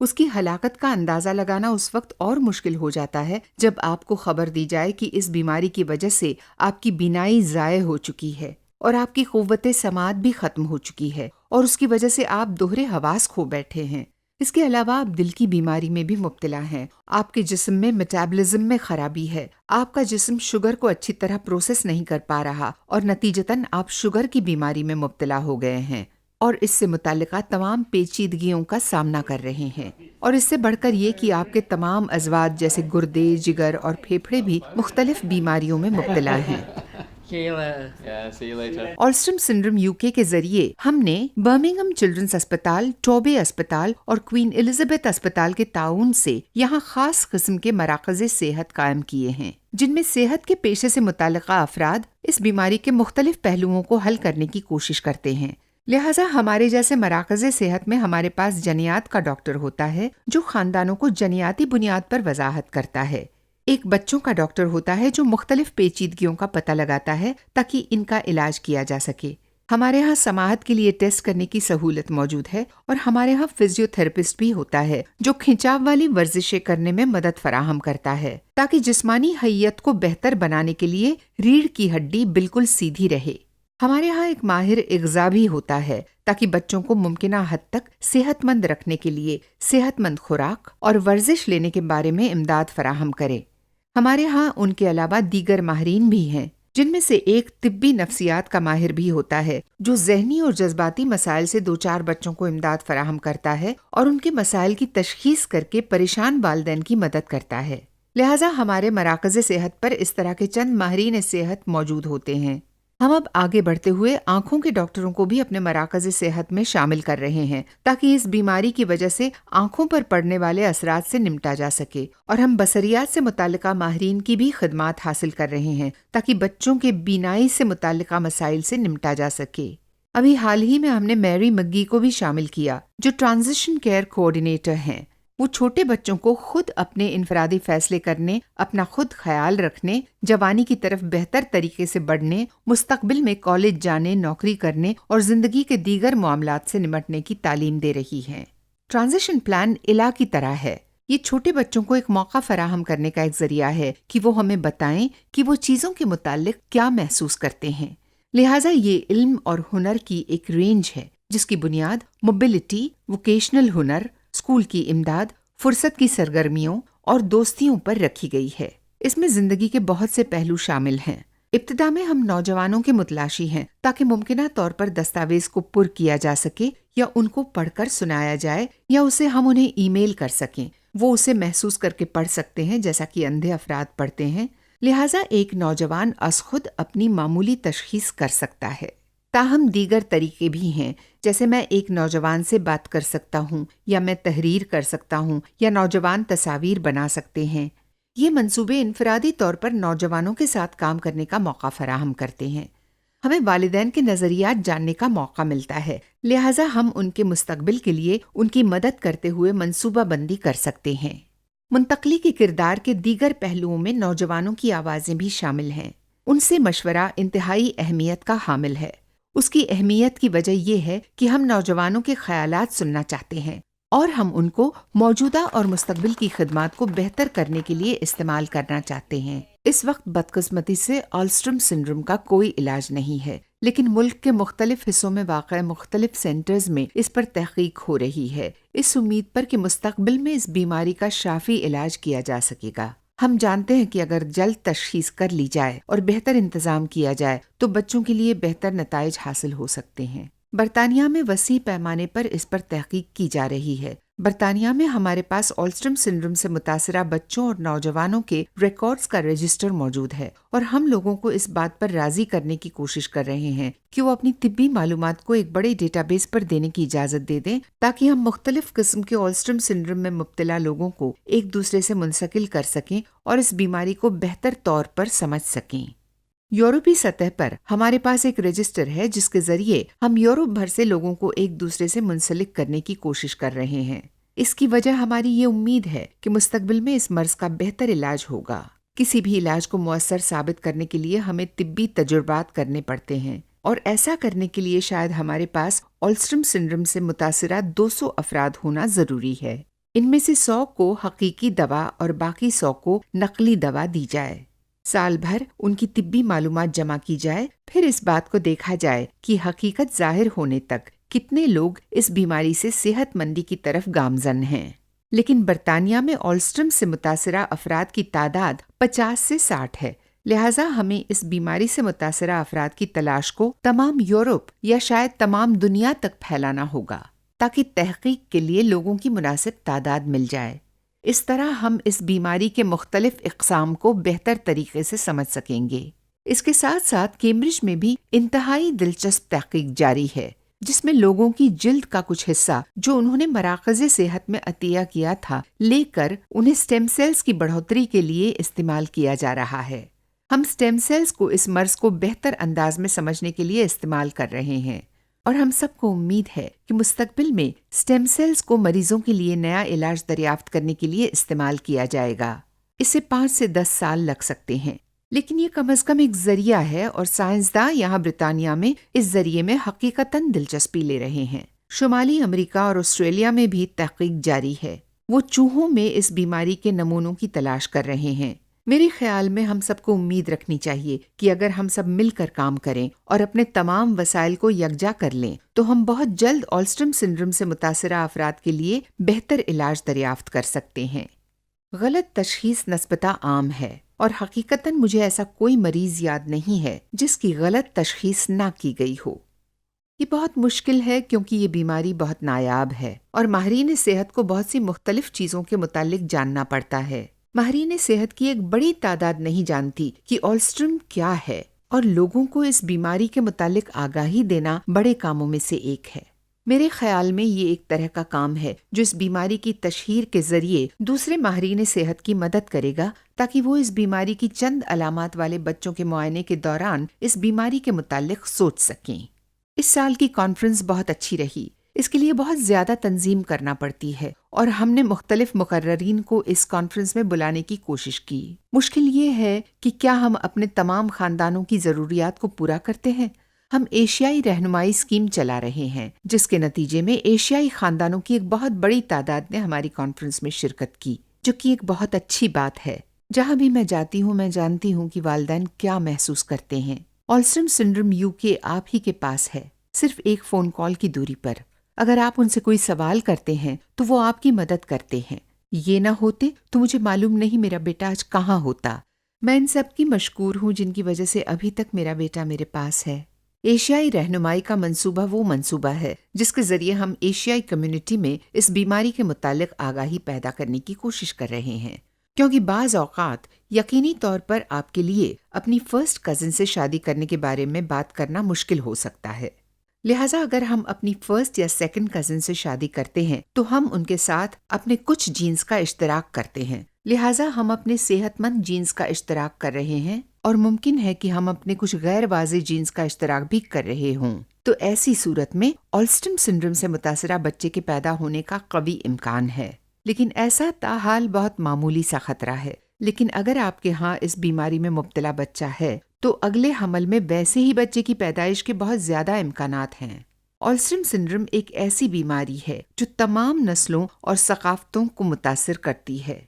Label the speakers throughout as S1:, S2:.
S1: اس کی ہلاکت کا اندازہ لگانا اس وقت اور مشکل ہو جاتا ہے جب آپ کو خبر دی جائے کہ اس بیماری کی وجہ سے آپ کی بینائی ضائع ہو چکی ہے اور آپ کی قوت سماعت بھی ختم ہو چکی ہے اور اس کی وجہ سے آپ دوہرے حواس کھو بیٹھے ہیں۔ اس کے علاوہ آپ دل کی بیماری میں بھی مبتلا ہیں، آپ کے جسم میں میٹابولزم میں خرابی ہے، آپ کا جسم شوگر کو اچھی طرح پروسیس نہیں کر پا رہا اور نتیجتاً آپ شوگر کی بیماری میں مبتلا ہو گئے ہیں اور اس سے متعلقہ تمام پیچیدگیوں کا سامنا کر رہے ہیں، اور اس سے بڑھ کر یہ کہ آپ کے تمام عضوات جیسے گردے، جگر اور پھیپھڑے بھی مختلف بیماریوں میں مبتلا ہیں۔
S2: Yeah, see you later.
S1: Alstrom syndrome UK کے ذریعے ہم نے برمنگھم چلڈرنس اسپتال، ٹوبے اسپتال اور کوئین الزبتھ اسپتال کے تعاون سے یہاں خاص قسم کے مراکز صحت قائم کیے ہیں، جن میں صحت کے پیشے سے متعلقہ افراد اس بیماری کے مختلف پہلوؤں کو حل کرنے کی کوشش کرتے ہیں۔ لہٰذا ہمارے جیسے مراکز صحت میں ہمارے پاس جنیات کا ڈاکٹر ہوتا ہے جو خاندانوں کو جنیاتی بنیاد پر وضاحت کرتا ہے۔ ایک بچوں کا ڈاکٹر ہوتا ہے جو مختلف پیچیدگیوں کا پتہ لگاتا ہے تاکہ ان کا علاج کیا جا سکے۔ ہمارے ہاں سماعت کے لیے ٹیسٹ کرنے کی سہولت موجود ہے اور ہمارے ہاں فزیو تھراپسٹ بھی ہوتا ہے جو کھنچاو والی ورزشیں کرنے میں مدد فراہم کرتا ہے تاکہ جسمانی حیت کو بہتر بنانے کے لیے ریڑھ کی ہڈی بالکل سیدھی رہے۔ ہمارے ہاں ایک ماہر اغذا بھی ہوتا ہے تاکہ بچوں کو ممکنہ حد تک صحت مند رکھنے کے لیے صحت مند خوراک اور ورزش لینے کے بارے میں امداد فراہم کرے۔ ہمارے ہاں ان کے علاوہ دیگر ماہرین بھی ہیں، جن میں سے ایک طبی نفسیات کا ماہر بھی ہوتا ہے جو ذہنی اور جذباتی مسائل سے 2-4 بچوں کو امداد فراہم کرتا ہے اور ان کے مسائل کی تشخیص کر کے پریشان والدین کی مدد کرتا ہے۔ لہٰذا ہمارے مراکز صحت پر اس طرح کے چند ماہرین صحت موجود ہوتے ہیں۔ ہم اب آگے بڑھتے ہوئے آنکھوں کے ڈاکٹروں کو بھی اپنے مراکز صحت میں شامل کر رہے ہیں تاکہ اس بیماری کی وجہ سے آنکھوں پر پڑنے والے اثرات سے نمٹا جا سکے، اور ہم بصریات سے متعلقہ ماہرین کی بھی خدمات حاصل کر رہے ہیں تاکہ بچوں کے بینائی سے متعلقہ مسائل سے نمٹا جا سکے۔ ابھی حال ہی میں ہم نے میری مگی کو بھی شامل کیا جو ٹرانزیشن کیئر کوآرڈینیٹر ہیں۔ وہ چھوٹے بچوں کو خود اپنے انفرادی فیصلے کرنے، اپنا خود خیال رکھنے، جوانی کی طرف بہتر طریقے سے بڑھنے، مستقبل میں کالج جانے، نوکری کرنے اور زندگی کے دیگر معاملات سے نمٹنے کی تعلیم دے رہی ہیں۔ ٹرانزیشن پلان الہ کی طرح ہے۔ یہ چھوٹے بچوں کو ایک موقع فراہم کرنے کا ایک ذریعہ ہے کہ وہ ہمیں بتائیں کہ وہ چیزوں کے متعلق کیا محسوس کرتے ہیں۔ لہٰذا یہ علم اور ہنر کی ایک رینج ہے جس کی بنیاد موبلٹی، ووکیشنل ہنر، اسکول کی امداد، فرصت کی سرگرمیوں اور دوستیوں پر رکھی گئی ہے۔ اس میں زندگی کے بہت سے پہلو شامل ہیں۔ ابتدا میں ہم نوجوانوں کے متلاشی ہیں تاکہ ممکنہ طور پر دستاویز کو پر کیا جا سکے یا ان کو پڑھ کر سنایا جائے یا اسے ہم انہیں ای میل کر سکیں۔ وہ اسے محسوس کر کے پڑھ سکتے ہیں جیسا کہ اندھے افراد پڑھتے ہیں۔ لہٰذا ایک نوجوان از خود اپنی معمولی تشخیص کر سکتا ہے۔ تاہم دیگر طریقے بھی ہیں، جیسے میں ایک نوجوان سے بات کر سکتا ہوں یا میں تحریر کر سکتا ہوں یا نوجوان تصاویر بنا سکتے ہیں۔ یہ منصوبے انفرادی طور پر نوجوانوں کے ساتھ کام کرنے کا موقع فراہم کرتے ہیں۔ ہمیں والدین کے نظریات جاننے کا موقع ملتا ہے، لہٰذا ہم ان کے مستقبل کے لیے ان کی مدد کرتے ہوئے منصوبہ بندی کر سکتے ہیں۔ منتقلی کے کردار کے دیگر پہلوؤں میں نوجوانوں کی آوازیں بھی شامل ہیں۔ ان سے مشورہ انتہائی اہمیت کا حامل ہے۔ اس کی اہمیت کی وجہ یہ ہے کہ ہم نوجوانوں کے خیالات سننا چاہتے ہیں اور ہم ان کو موجودہ اور مستقبل کی خدمات کو بہتر کرنے کے لیے استعمال کرنا چاہتے ہیں۔ اس وقت بدقسمتی سے آلسٹرم سنڈروم کا کوئی علاج نہیں ہے، لیکن ملک کے مختلف حصوں میں واقع مختلف سینٹرز میں اس پر تحقیق ہو رہی ہے، اس امید پر کہ مستقبل میں اس بیماری کا شافی علاج کیا جا سکے گا۔ ہم جانتے ہیں کہ اگر جلد تشخیص کر لی جائے اور بہتر انتظام کیا جائے تو بچوں کے لیے بہتر نتائج حاصل ہو سکتے ہیں۔ برطانیہ میں وسیع پیمانے پر اس پر تحقیق کی جا رہی ہے۔ برطانیہ میں ہمارے پاس آلسٹرم سنڈروم سے متاثرہ بچوں اور نوجوانوں کے ریکارڈز کا رجسٹر موجود ہے، اور ہم لوگوں کو اس بات پر راضی کرنے کی کوشش کر رہے ہیں کہ وہ اپنی طبی معلومات کو ایک بڑے ڈیٹا بیس پر دینے کی اجازت دے دیں تاکہ ہم مختلف قسم کے آلسٹرم سنڈروم میں مبتلا لوگوں کو ایک دوسرے سے منسقل کر سکیں اور اس بیماری کو بہتر طور پر سمجھ سکیں۔ یورپی سطح پر ہمارے پاس ایک رجسٹر ہے جس کے ذریعے ہم یورپ بھر سے لوگوں کو ایک دوسرے سے منسلک کرنے کی کوشش کر رہے ہیں۔ اس کی وجہ ہماری یہ امید ہے کہ مستقبل میں اس مرض کا بہتر علاج ہوگا۔ کسی بھی علاج کو مؤثر ثابت کرنے کے لیے ہمیں طبی تجربات کرنے پڑتے ہیں، اور ایسا کرنے کے لیے شاید ہمارے پاس آلسٹرم سنڈروم سے متاثرہ 200 افراد ہونا ضروری ہے۔ ان میں سے 100 کو حقیقی دوا اور باقی 100 کو نقلی دوا دی جائے۔ سال بھر ان کی طبی معلومات جمع کی جائے، پھر اس بات کو دیکھا جائے کہ حقیقت ظاہر ہونے تک کتنے لوگ اس بیماری سے صحت مندی کی طرف گامزن ہیں۔ لیکن برطانیہ میں آلسٹرم سے متاثرہ افراد کی تعداد 50 سے 60 ہے، لہٰذا ہمیں اس بیماری سے متاثرہ افراد کی تلاش کو تمام یورپ یا شاید تمام دنیا تک پھیلانا ہوگا تاکہ تحقیق کے لیے لوگوں کی مناسب تعداد مل جائے۔ اس طرح ہم اس بیماری کے مختلف اقسام کو بہتر طریقے سے سمجھ سکیں گے۔ اس کے ساتھ ساتھ کیمبرج میں بھی انتہائی دلچسپ تحقیق جاری ہے، جس میں لوگوں کی جلد کا کچھ حصہ جو انہوں نے مراکز صحت میں عطیہ کیا تھا لے کر انہیں سٹیم سیلز کی بڑھوتری کے لیے استعمال کیا جا رہا ہے۔ ہم سٹیم سیلز کو اس مرض کو بہتر انداز میں سمجھنے کے لیے استعمال کر رہے ہیں، اور ہم سب کو امید ہے کہ مستقبل میں سٹیم سیلز کو مریضوں کے لیے نیا علاج دریافت کرنے کے لیے استعمال کیا جائے گا۔ اسے 5 سے 10 سال لگ سکتے ہیں، لیکن یہ کم از کم ایک ذریعہ ہے، اور سائنسداں یہاں برطانیہ میں اس ذریعے میں حقیقتاً دلچسپی لے رہے ہیں۔ شمالی امریکہ اور آسٹریلیا میں بھی تحقیق جاری ہے، وہ چوہوں میں اس بیماری کے نمونوں کی تلاش کر رہے ہیں۔ میرے خیال میں ہم سب کو امید رکھنی چاہیے کہ اگر ہم سب مل کر کام کریں اور اپنے تمام وسائل کو یکجا کر لیں تو ہم بہت جلد آلسٹرم سنڈروم سے متاثرہ افراد کے لیے بہتر علاج دریافت کر سکتے ہیں۔ غلط تشخیص نسبتاً عام ہے، اور حقیقتاً مجھے ایسا کوئی مریض یاد نہیں ہے جس کی غلط تشخیص نہ کی گئی ہو۔ یہ بہت مشکل ہے کیونکہ یہ بیماری بہت نایاب ہے، اور ماہرین صحت کو بہت سی مختلف چیزوں کے متعلق جاننا پڑتا ہے۔ ماہرین صحت کی ایک بڑی تعداد نہیں جانتی کہ آلسٹرم کیا ہے، اور لوگوں کو اس بیماری کے متعلق آگاہی دینا بڑے کاموں میں سے ایک ہے۔ میرے خیال میں یہ ایک طرح کا کام ہے جو اس بیماری کی تشہیر کے ذریعے دوسرے ماہرین صحت کی مدد کرے گا تاکہ وہ اس بیماری کی چند علامات والے بچوں کے معائنے کے دوران اس بیماری کے متعلق سوچ سکیں۔ اس سال کی کانفرنس بہت اچھی رہی۔ اس کے لیے بہت زیادہ تنظیم کرنا پڑتی ہے، اور ہم نے مختلف مقررین کو اس کانفرنس میں بلانے کی کوشش کی۔ مشکل یہ ہے کہ کیا ہم اپنے تمام خاندانوں کی ضروریات کو پورا کرتے ہیں۔ ہم ایشیائی رہنمائی اسکیم چلا رہے ہیں، جس کے نتیجے میں ایشیائی خاندانوں کی ایک بہت بڑی تعداد نے ہماری کانفرنس میں شرکت کی، جو کہ ایک بہت اچھی بات ہے۔ جہاں بھی میں جاتی ہوں میں جانتی ہوں کہ والدین کیا محسوس کرتے ہیں۔ آلسٹرم سنڈروم UK آپ ہی کے پاس ہے، صرف ایک فون کال کی دوری پر۔ اگر آپ ان سے کوئی سوال کرتے ہیں تو وہ آپ کی مدد کرتے ہیں۔ یہ نہ ہوتے تو مجھے معلوم نہیں میرا بیٹا آج کہاں ہوتا۔ میں ان سب کی مشکور ہوں جن کی وجہ سے ابھی تک میرا بیٹا میرے پاس ہے۔ ایشیائی رہنمائی کا منصوبہ وہ منصوبہ ہے جس کے ذریعے ہم ایشیائی کمیونٹی میں اس بیماری کے متعلق آگاہی پیدا کرنے کی کوشش کر رہے ہیں، کیونکہ بعض اوقات یقینی طور پر آپ کے لیے اپنی فرسٹ کزن سے شادی کرنے کے بارے میں بات کرنا مشکل ہو سکتا ہے۔ لہٰذا اگر ہم اپنی فرسٹ یا سیکنڈ کزن سے شادی کرتے ہیں تو ہم ان کے ساتھ اپنے کچھ جینز کا اشتراک کرتے ہیں، لہٰذا ہم اپنے صحت مند جینز کا اشتراک کر رہے ہیں، اور ممکن ہے کہ ہم اپنے کچھ غیر واضح جینز کا اشتراک بھی کر رہے ہوں۔ تو ایسی صورت میں آلسٹرم سنڈروم سے متاثرہ بچے کے پیدا ہونے کا قوی امکان ہے، لیکن ایسا تاحال بہت معمولی سا خطرہ ہے۔ لیکن اگر آپ کے ہاں اس بیماری میں مبتلا بچہ ہے تو اگلے حمل میں ویسے ہی بچے کی پیدائش کے بہت زیادہ امکانات ہیں۔ آلسٹرم سنڈروم ایک ایسی بیماری ہے جو تمام نسلوں اور ثقافتوں کو متاثر کرتی ہے۔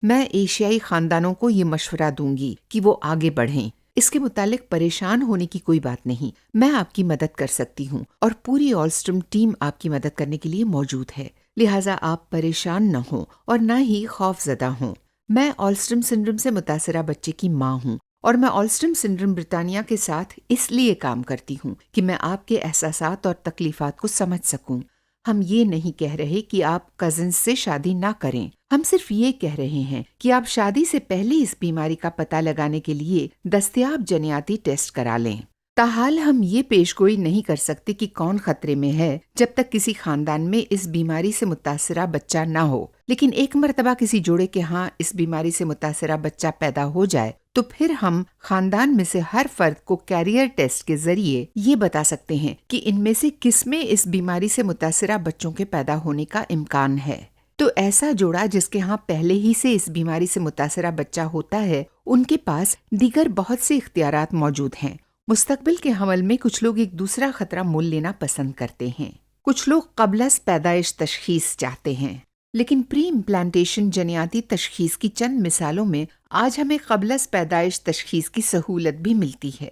S1: میں ایشیائی خاندانوں کو یہ مشورہ دوں گی کہ وہ آگے بڑھیں۔ اس کے متعلق پریشان ہونے کی کوئی بات نہیں، میں آپ کی مدد کر سکتی ہوں، اور پوری آلسٹرم ٹیم آپ کی مدد کرنے کے لیے موجود ہے، لہٰذا آپ پریشان نہ ہوں اور نہ ہی خوف زدہ ہوں۔ میں آلسٹرم سنڈروم سے متاثرہ بچے کی ماں ہوں، اور میں آلسٹرم سنڈروم برطانیہ کے ساتھ اس لیے کام کرتی ہوں کہ میں آپ کے احساسات اور تکلیفات کو سمجھ سکوں۔ ہم یہ نہیں کہہ رہے کہ آپ کزنز سے شادی نہ کریں، ہم صرف یہ کہہ رہے ہیں کہ آپ شادی سے پہلے اس بیماری کا پتہ لگانے کے لیے دستیاب جنیاتی ٹیسٹ کرا لیں۔ تاحال ہم یہ پیشگوئی نہیں کر سکتے کہ کون خطرے میں ہے جب تک کسی خاندان میں اس بیماری سے متاثرہ بچہ نہ ہو، لیکن ایک مرتبہ کسی جوڑے کے ہاں اس بیماری سے متاثرہ بچہ پیدا ہو جائے تو پھر ہم خاندان میں سے ہر فرد کو کیریئر ٹیسٹ کے ذریعے یہ بتا سکتے ہیں کہ ان میں سے کس میں اس بیماری سے متاثرہ بچوں کے پیدا ہونے کا امکان ہے۔ تو ایسا جوڑا جس کے ہاں پہلے ہی سے اس بیماری سے متاثرہ بچہ ہوتا ہے، ان کے پاس دیگر بہت سے اختیارات موجود ہیں۔ مستقبل کے حمل میں کچھ لوگ ایک دوسرا خطرہ مول لینا پسند کرتے ہیں، کچھ لوگ قبل از پیدائش تشخیص چاہتے ہیں۔ لیکن پری امپلانٹیشن جنیاتی تشخیص کی چند مثالوں میں آج ہمیں قبل از پیدائش تشخیص کی سہولت بھی ملتی ہے۔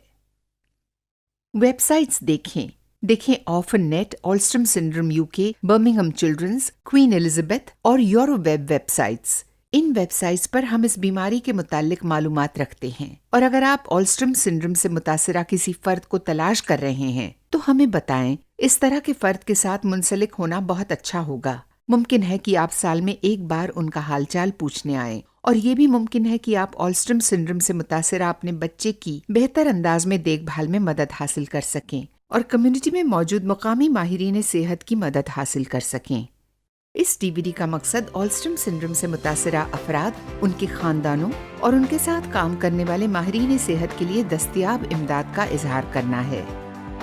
S1: ویب سائٹس دیکھیں Orphanet, Alstrom syndrome UK، Birmingham children's, Queen Elizabeth اور یورو ویب سائٹس۔ ان ویب سائٹس پر ہم اس بیماری کے متعلق معلومات رکھتے ہیں، اور اگر آپ آلسٹرم سنڈروم سے متاثرہ کسی فرد کو تلاش کر رہے ہیں تو ہمیں بتائیں۔ اس طرح کے فرد کے ساتھ منسلک ہونا بہت اچھا ہوگا۔ ممکن ہے کہ آپ سال میں ایک بار ان کا حال چال پوچھنے آئیں، اور یہ بھی ممکن ہے کہ آپ آلسٹرم سنڈروم سے متاثرہ اپنے بچے کی بہتر انداز میں دیکھ بھال میں مدد حاصل کر سکیں اور کمیونٹی میں موجود مقامی ماہرین صحت کی مدد حاصل کر سکیں۔ اس DVD کا مقصد آلسٹرم سنڈروم سے متاثرہ افراد، ان کے خاندانوں اور ان کے ساتھ کام کرنے والے ماہرین صحت کے لیے دستیاب امداد کا اظہار کرنا ہے۔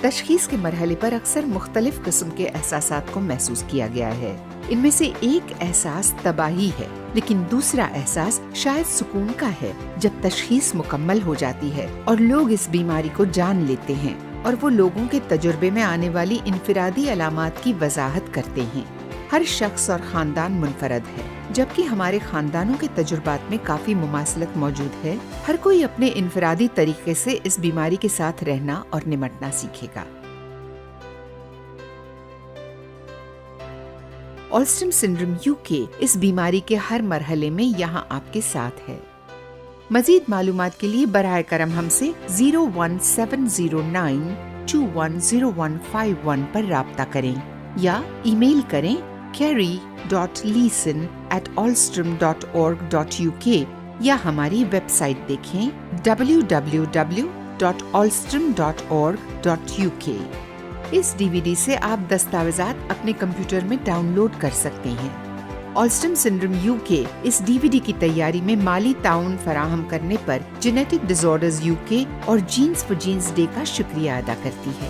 S1: تشخیص کے مرحلے پر اکثر مختلف قسم کے احساسات کو محسوس کیا گیا ہے۔ ان میں سے ایک احساس تباہی ہے، لیکن دوسرا احساس شاید سکون کا ہے جب تشخیص مکمل ہو جاتی ہے اور لوگ اس بیماری کو جان لیتے ہیں اور وہ لوگوں کے تجربے میں آنے والی انفرادی علامات کی وضاحت کرتے ہیں۔ ہر شخص اور خاندان منفرد ہے، جبکہ ہمارے خاندانوں کے تجربات میں کافی مماثلت موجود ہے۔ ہر کوئی اپنے انفرادی طریقے سے اس بیماری کے ساتھ رہنا اور نمٹنا سیکھے گا۔ آلسٹرم سنڈروم UK اس بیماری کے ہر مرحلے میں یہاں آپ کے ساتھ ہے۔ مزید معلومات کے لیے براہ کرم ہم سے 01709210151 پر رابطہ کریں یا ای میل کریں kerry.leeson@alstrom.org.uk یا ہماری ویب سائٹ دیکھیں www.alstrom.org.uk۔ اس DVD سے آپ دستاویزات اپنے کمپیوٹر میں ڈاؤن لوڈ کر سکتے ہیں۔ آلسٹرم سنڈروم UK اس DVD کی تیاری میں مالی تعاون فراہم کرنے پر جینیٹک ڈیزارڈرز UK اور جینز فار جینز ڈے کا شکریہ ادا کرتی ہے۔